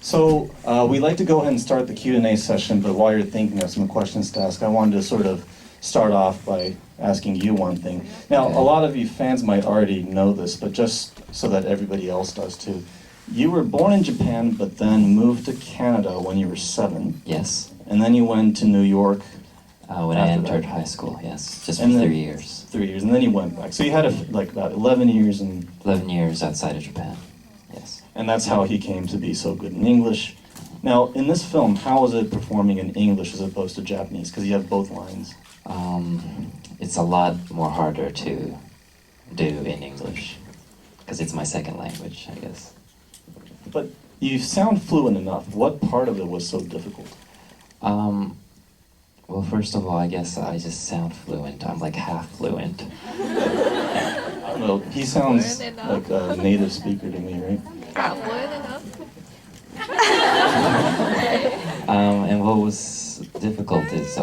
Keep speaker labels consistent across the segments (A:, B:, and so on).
A: So we'd like to go ahead and start the Q&A session, but while you're thinking of some questions to ask, I wanted to sort of start off by asking you one thing. Now, a lot of you fans might already know this, but just so that everybody else does too. You were born in Japan, but then moved to Canada when you were 7.
B: Yes.
A: And then you went to New York.
B: When I entered high school, yes, just for
A: And then
B: 3 years.
A: 3 years, and then you went back. So you had like about 11 years in...
B: 11 years outside of Japan, yes.
A: And that's how he came to be so good in English. Now, in this film, how is it performing in English as opposed to Japanese? Because you have both lines.
B: It's a lot more harder to do in English, because it's my second language, I guess.
A: But you sound fluent enough. What part of it was so difficult?
B: Well, first of all, I guess I just sound fluent. I'm like half fluent.
A: I don't know. He sounds like a native speaker to me, right?
B: And what was difficult is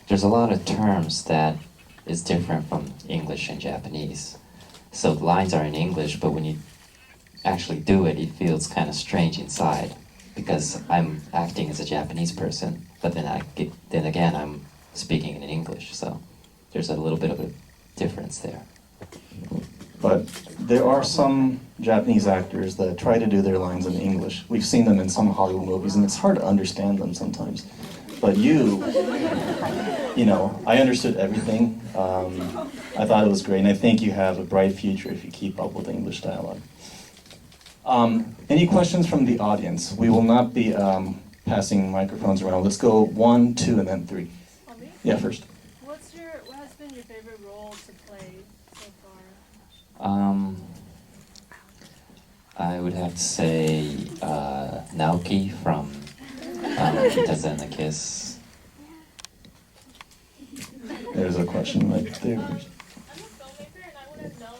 B: there's a lot of terms that is different from English and Japanese. So the lines are in English, but when you actually do it, it feels kind of strange inside because I'm acting as a Japanese person, but then again I'm speaking in English. So there's a little bit of a difference there.
A: But there are some Japanese actors that try to do their lines in English. We've seen them in some Hollywood movies, and it's hard to understand them sometimes. But you know, I understood everything. I thought it was great, and I think you have a bright future if you keep up with English dialogue. Any questions from the audience? We will not be passing microphones around. Let's go 1, 2, and then 3. Yeah, first.
C: What has been your favorite role to play so far?
B: I would have to say Naoki from Kita and the Kiss.
A: There's a question right there.
D: I'm a filmmaker and I want to know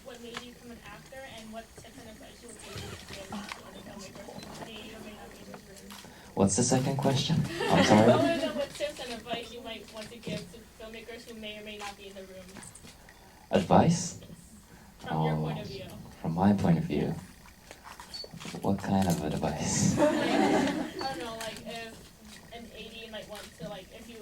D: what made you become an actor and what tips and advice you would give to other filmmakers who may or may not be in this room.
B: What's the second question? I'm sorry?
D: I want to know what tips and advice you might want to give to filmmakers who may or may not be in the room.
B: Advice?
D: From your point of view.
B: From my point of view. What kind of advice?
D: I don't know, like if an AD might want to, like, if you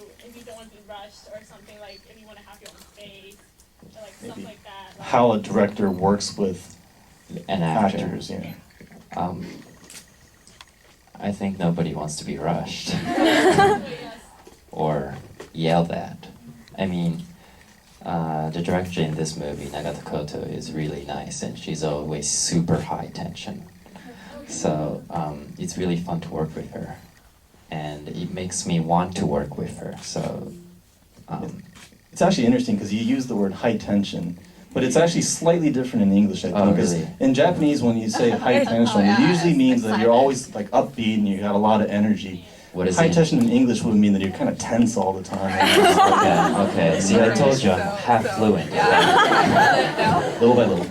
D: don't want to be rushed or something, like if you want to have your own space or like stuff like that. Like,
A: How a director works with
B: An actor.
A: actors, yeah.
B: I think nobody wants to be rushed
D: yes.
B: or yelled at. I mean, the director in this movie, Nagata Koto, is really nice, and she's always super high tension. So it's really fun to work with her, and it makes me want to work with her. So
A: It's actually interesting because you use the word high tension, but it's actually slightly different in English, I think.
B: Oh,
A: 'Cause
B: really?
A: in Japanese, when you say high tension, it usually means that you're always like upbeat and you got a lot of energy.
B: what is
A: High
B: it?
A: tension in English would mean that you're kind of tense all the time.
B: Okay. See, I told you I'm half fluent.
A: Little by little.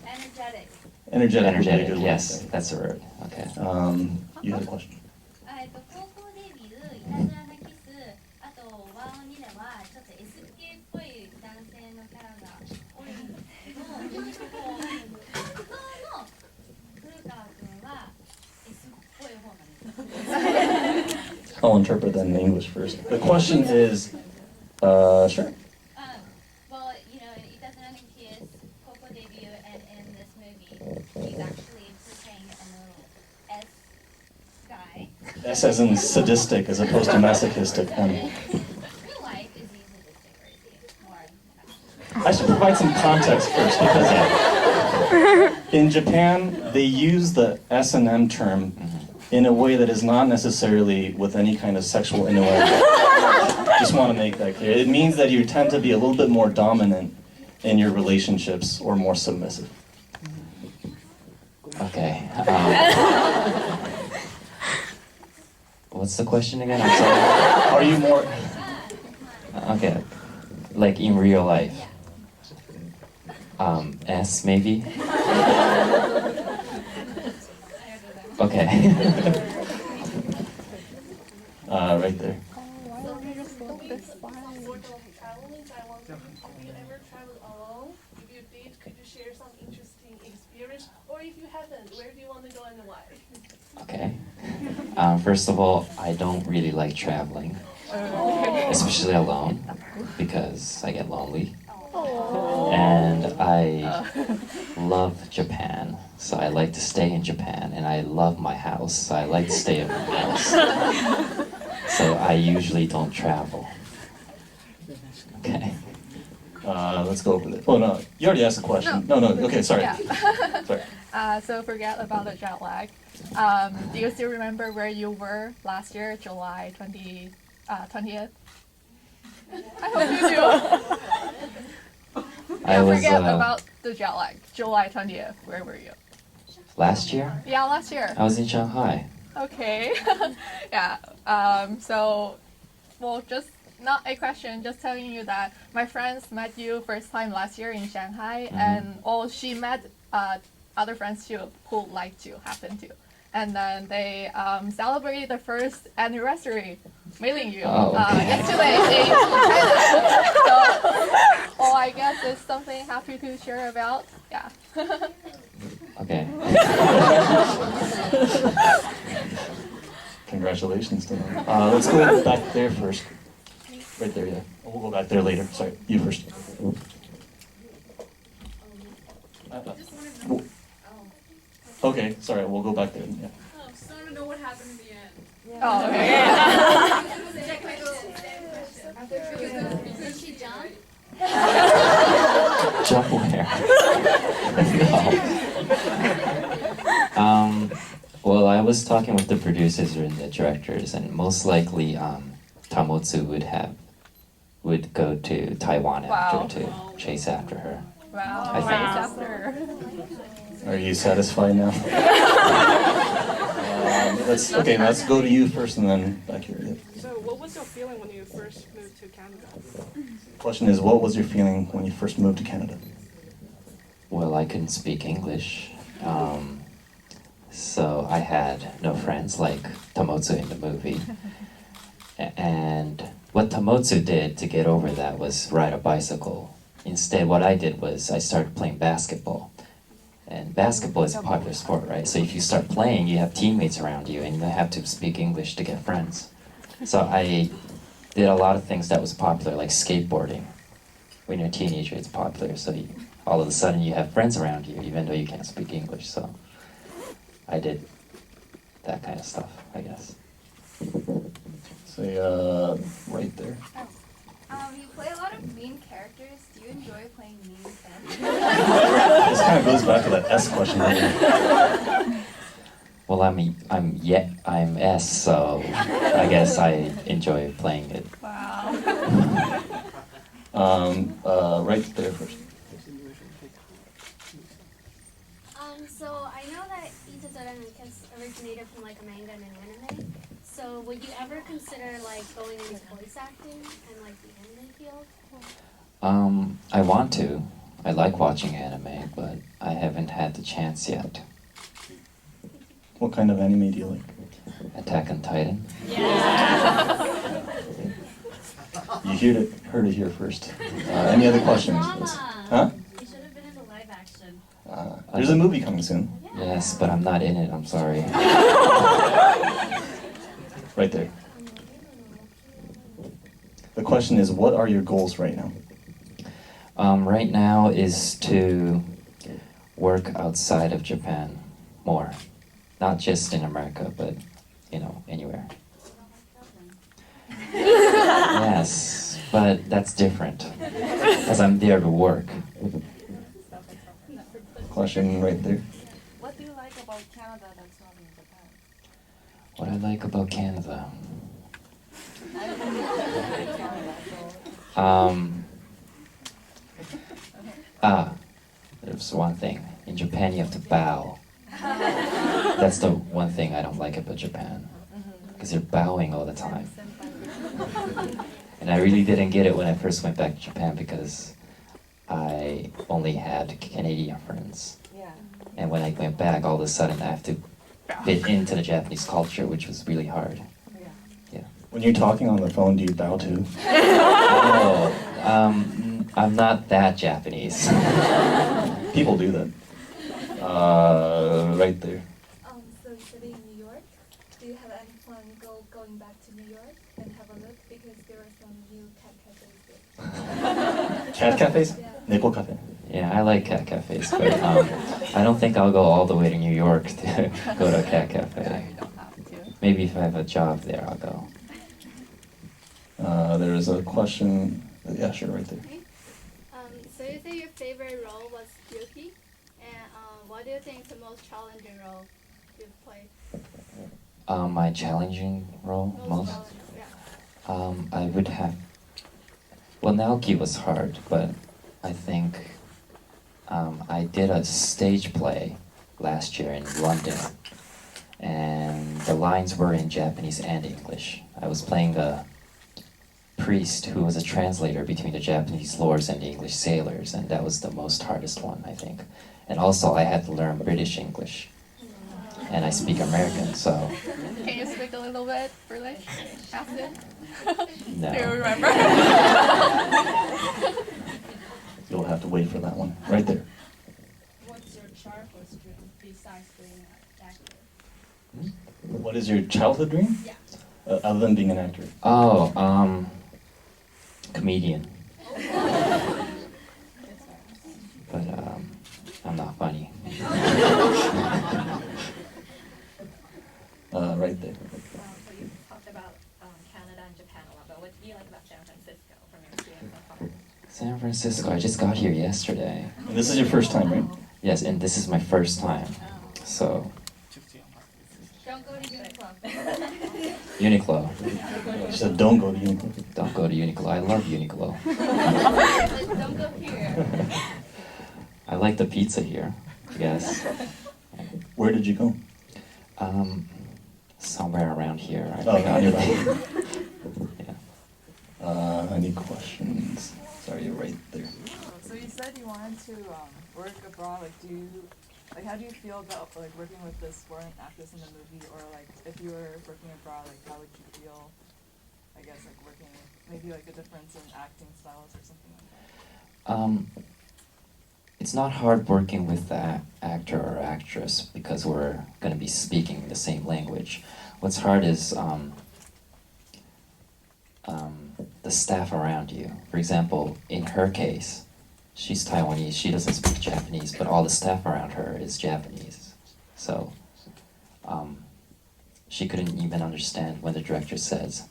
E: Energetic.
A: Energetic. would be a
B: Energetic.
A: good word,
B: Yes,
A: I think.
B: that's the word. Okay.
A: You had a question.
E: 高校デビュー、イタジラなキス、あとワンオン2ではちょっと S 系っぽい男性のキャラが多いんですけど、普通の古川君は S っぽい方なんです。
A: I'll interpret that in English first. The question is, sure.
E: Well, you know, in Itazura na Kiss, 高校デビュー and in this movie, he's actually portraying a little S guy.
A: S as in sadistic as opposed to masochistic.
E: Real life, is he sadistic or is he more?
A: I should provide some context first because in Japan they use the S&M term in a way that is not necessarily with any kind of sexual innuendo. Just want to make that clear. It means that you tend to be a little bit more dominant in your relationships or more submissive.
B: Okay. What's the question again? I'm sorry.
A: Are you more...
B: Okay. Like in real life. S maybe? Okay.
A: Right there.
C: Traveling Taiwan, have you ever traveled alone? If you did, could you share some interesting experience? Or if you haven't, where do you want to go and why?
B: First of all, I don't really like traveling, especially alone, because I get lonely. And I love Japan, so I like to stay in Japan, and I love my house, so I like to stay in my house. So I usually don't travel. Okay.
A: Let's go over there. Oh no, you already asked a question. No, okay, sorry.
F: Yeah.
A: Sorry.
F: So forget about the jet lag. Do you still remember where you were last year, July 20th? I hope you do.
B: I was
F: Forget about the jet lag. July 20th, where were you?
B: last year.
F: Yeah, last year.
B: I was in Shanghai.
F: Okay. Yeah. Well, just not a question, just telling you that my friends met you first time last year in Shanghai, and she met other friends too who liked you, happened to. And then they celebrated the first anniversary mailing you
B: Oh, okay.
F: yesterday in China. So, well, I guess it's something happy to share about. Yeah.
B: Okay.
A: Congratulations to them. Let's go back there first. Right there, yeah. We'll go back there later. Sorry, you first. Okay, sorry, we'll go back there. Yeah.
C: Oh, just want to know what happened in the end.
F: Oh, okay.
E: Did she jump?
B: Jump where? No. Well, I was talking with the producers and the directors, and most likely Tamotsu would go to Taiwan
F: Wow.
B: after to chase after her.
F: Wow.
B: I think-
F: Nice after.
A: Are you satisfied now? Let's go to you first and then back here. Yeah.
C: So, what was your feeling when you first moved to Canada?
A: Question is, what was your feeling when you first moved to Canada?
B: Well, I couldn't speak English, so I had no friends like Tamotsu in the movie. And what Tamotsu did to get over that was ride a bicycle. Instead, what I did was I started playing basketball. And basketball is a popular sport, right? So if you start playing, you have teammates around you, and you have to speak English to get friends. So I did a lot of things that was popular, like skateboarding. When you're a teenager, it's popular, so all of a sudden you have friends around you, even though you can't speak English. So I did that kind of stuff, I guess.
A: Say, right there.
G: You play a lot of mean characters. Do you enjoy playing mean characters?
A: This kind of goes back to that S question.
B: Well, I'm S, so I guess I enjoy playing it.
F: Wow.
A: Right there first.
H: So I know that Itazora originated from like a manga and an anime. So would you ever consider like going into voice acting and like the anime field?
B: I want to. I like watching anime, but I haven't had the chance yet.
A: What kind of anime do you like?
B: Attack on Titan?
A: You heard it here first. Any other questions? Yes. Huh?
H: You should have been in the live action.
A: There's a movie coming soon.
B: Yes, but I'm not in it, I'm sorry.
A: Right there. The question is, what are your goals right now?
B: Right now is to work outside of Japan more. Not just in America, but, anywhere. Yes, but that's different. Because I'm there to work.
A: Question right there.
G: What do you like about Canada that's not in Japan?
B: What I like about Canada? There's one thing. In Japan, you have to bow. That's the one thing I don't like about Japan. Because you're bowing all the time. And I really didn't get it when I first went back to Japan because I only had Canadian friends.
G: Yeah.
B: And when I went back, all of a sudden I have to fit into the Japanese culture, which was really hard. Yeah.
A: When you're talking on the phone, do you bow too?
B: Oh, I'm not that Japanese.
A: People do that. Right there.
G: So you study in New York. Do you have any
A: Cat cafes? Neko cafe.
B: Yeah, I like cat cafes, but I don't think I'll go all the way to New York to go to a cat
F: No,
B: cafe.
F: you don't have to.
B: Maybe if I have a job there, I'll go.
A: There is a question. Yeah, sure, right there.
G: So you say your favorite role was Yuki, and what do you think is the most challenging role you've played?
B: My challenging role most?
G: challenging, yeah.
B: I would have. Well, Naoki was hard, but I think I did a stage play last year in London, and the lines were in Japanese and English. I was playing a priest who was a translator between the Japanese lords and the English sailors, and that was the most hardest one, I think. And also, I had to learn British English, and I speak American, so
F: Can you speak a little bit British accent?
B: no.
F: Do you remember?
A: You'll have to wait for that one. Right there.
C: What's your childhood dream besides being an actor?
A: What is your childhood dream?
C: Yeah.
A: Other than being an actor?
B: Oh, comedian. But I'm not funny.
A: Right there.
I: So you talked about Canada and Japan a lot, but what do you like about San Francisco from your experience so far?
B: San Francisco, I just got here yesterday.
A: And this is your first time, right?
B: Yes, and this is my first time. So,
E: Don't go to Uniqlo.
B: Uniqlo.
A: She said, don't go to Uniqlo.
B: Don't go to Uniqlo. I love Uniqlo.
E: Don't go here.
B: I like the pizza here, yes.
A: Where did you go?
B: Somewhere around here. I
A: Oh,
B: forgot.
A: nearby.
B: Yeah.
A: Any questions? Sorry, you're right there.
J: So you said you wanted to work abroad. Like, how do you feel about like working with this foreign actress in the movie, or like if you were working abroad, like how would you feel? I guess like working maybe like a difference in acting styles or something like that.
B: It's not hard working with the actor or actress because we're going to be speaking the same language. What's hard is the staff around you. For example, in her case, she's Taiwanese, she doesn't speak Japanese, but all the staff around her is Japanese. So she couldn't even understand when the director says,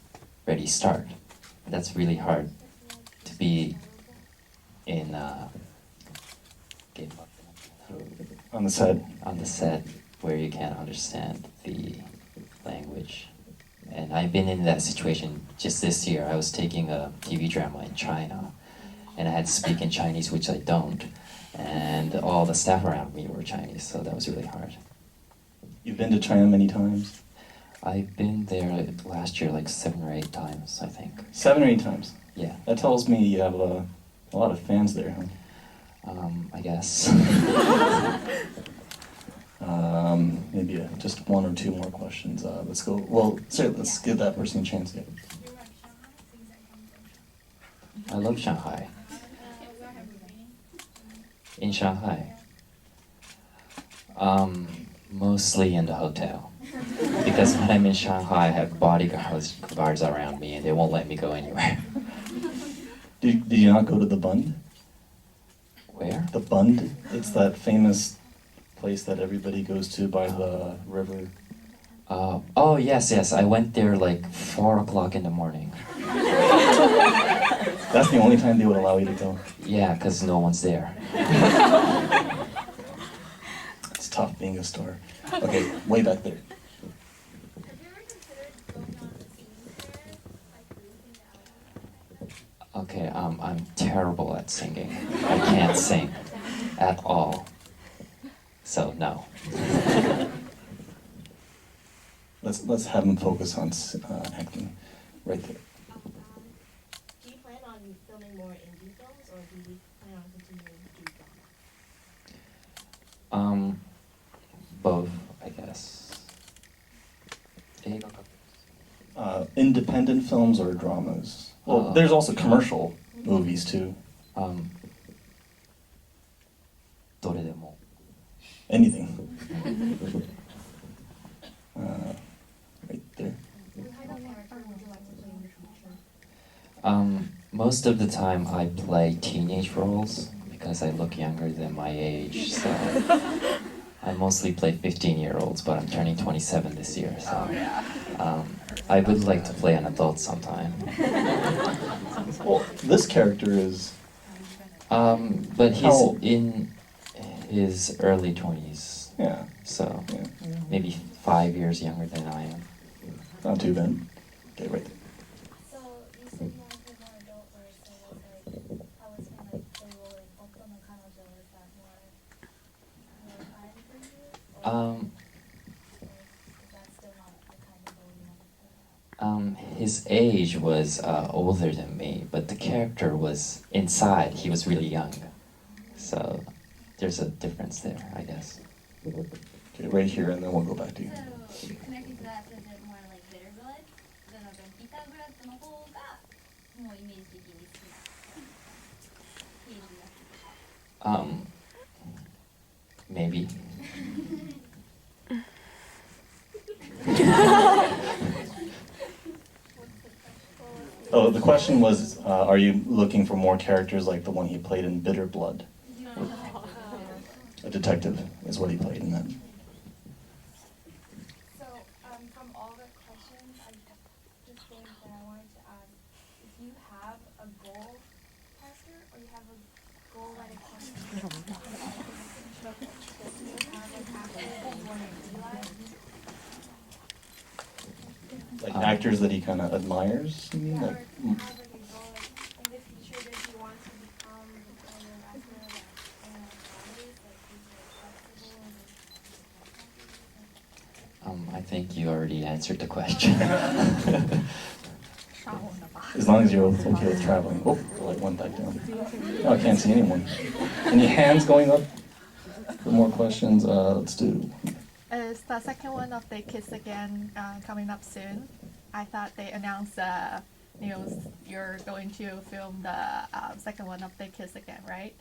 B: "Ready, start." That's really hard to be in
A: On the set.
B: on the set where you can't understand the language. And I've been in that situation just this year. I was taking a TV drama in China, and I had to speak in Chinese, which I don't. And all the staff around me were Chinese, so that was really hard.
A: You've been to China many times?
B: I've been there last year like 7 or 8 times, I think.
A: 7 or 8 times?
B: Yeah,
A: That tells me you have a lot of fans there, huh?
B: I guess.
A: Maybe just 1 or 2 more questions. Let's go. Well, sorry, let's give that person a chance. Yeah.
B: I love Shanghai. In Shanghai? Mostly in the hotel. Because when I'm in Shanghai, I have bodyguards around me and they won't let me go anywhere.
A: Did you not go to the Bund?
B: Where?
A: The Bund? It's that famous place that everybody goes to by the river.
B: Oh, yes. I went there like 4 o'clock in the morning.
A: That's the only time they would allow you to go.
B: Yeah, because no one's there.
A: It's tough being a star. Okay, way back there.
H: Have you ever considered going on a singing career, like releasing the album?
B: Okay, I'm terrible at singing. I can't sing at all. So, no.
A: Let's have him focus on acting. Right there.
I: Do you plan on filming more indie films, or do you plan on continuing to do drama?
B: Both, I guess.
A: Independent films or dramas? Well, there's also commercial movies too.
B: どれでも.
A: Anything. Right there.
I: What kind of character would you like to play in the future?
B: Most of the time I play teenage roles because I look younger than my age, so I mostly play 15-year-olds, but I'm turning 27 this year, so I would like to play an adult sometime.
A: Well, this character is.
B: But he's
A: How old?
B: in his early 20s,
A: Yeah,
B: so
A: yeah.
B: maybe 5 years younger than I am.
A: Not too bad. Okay, right there.
H: So you said you wanted to play more adult roles, so was like how was kind of like the role in Okko no Kanojo, is that more fun for you? Or is that still not the kind of role you want to play?
B: His age was older than me, but the character was inside, he was really young. So there's a difference there, I guess.
A: Okay, right here, and then we'll go back to you.
E: So connected to that, is it more like bitter blood? なのでビターブラッドの方がもうイメージ的に好きなページになってる。
B: Maybe.
A: Oh, the question was, are you looking for more characters like the one he played in Bitter Blood? A detective is what he played in that.
C: So, from all the questions, I just think that I wanted to ask if you have a goal character or you have a goal that it can you have an actor that you want to be like?
A: Like actors that he kind of admires, you mean?
C: Yeah, or
A: Like,
C: have like a goal like in the future that you want to become the kind of actor that always like he's like flexible and
B: I think you already answered the question.
A: as long as you're okay with traveling. Oh, the light went back down. Oh, I can't see anyone. Any hands going up for more questions? Let's do.
F: Is the second one of They Kiss Again coming up soon? I thought they announced news you're going to film the second one of They Kiss Again, right?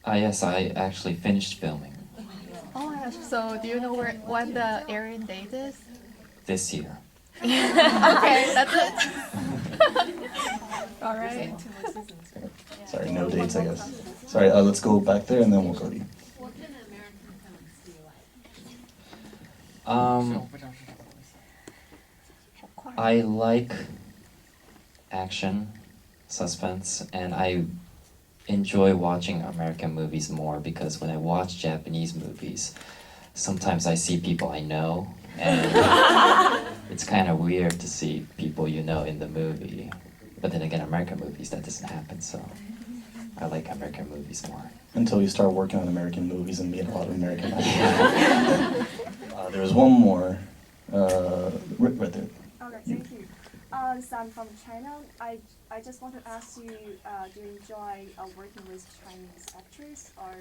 B: Yes, I actually finished filming
F: Oh my gosh, so do you know when the airing date is?
B: this year.
F: Okay, that's it. All right.
A: Sorry, no dates, I guess. Sorry, let's go back there and then we'll go to you.
H: What kind of American films do you like?
B: I like action, suspense, and I enjoy watching American movies more because when I watch Japanese movies, sometimes I see people I know, and it's kind of weird to see people you know in the movie. But then again, American movies, that doesn't happen, so I like American movies more.
A: Until you start working on American movies and meet a lot of American actors. There was one more. Right there.
K: Okay, thank you. So I'm from China. I just want to ask you, do you enjoy working with Chinese actors, or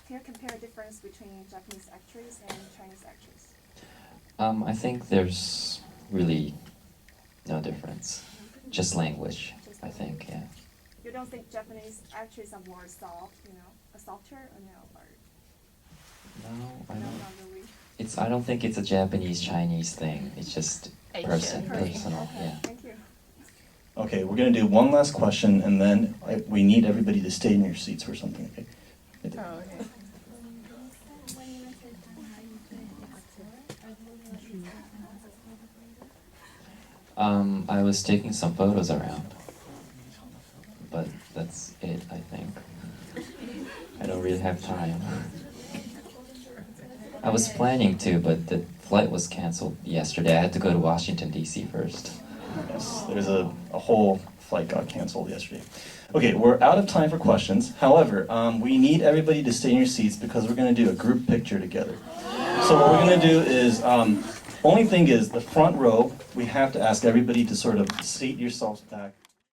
K: can you compare the difference between Japanese actors and Chinese actors?
B: I think there's really no difference. Just language, I think, yeah.
K: You don't think Japanese actors are more soft, softer, or no? Or
B: No, I
K: no,
B: don't.
K: not really.
B: I don't think it's a Japanese-Chinese thing. It's just
F: Asian.
B: personal,
K: Okay,
B: yeah.
K: thank you.
A: Okay, we're gonna do one last question, and then we need everybody to stay in your seats for something. Okay. Right there.
F: Oh, okay.
B: I was taking some photos around, but that's it, I think. I don't really have time. I was planning to, but the flight was canceled yesterday. I had to go to Washington, D.C. first.
A: Yes, there's a whole flight got canceled yesterday. Okay, we're out of time for questions. However, we need everybody to stay in your seats because we're going to do a group picture together. So what we're going to do is, only thing is, the front row, we have to ask everybody to sort of seat yourselves back.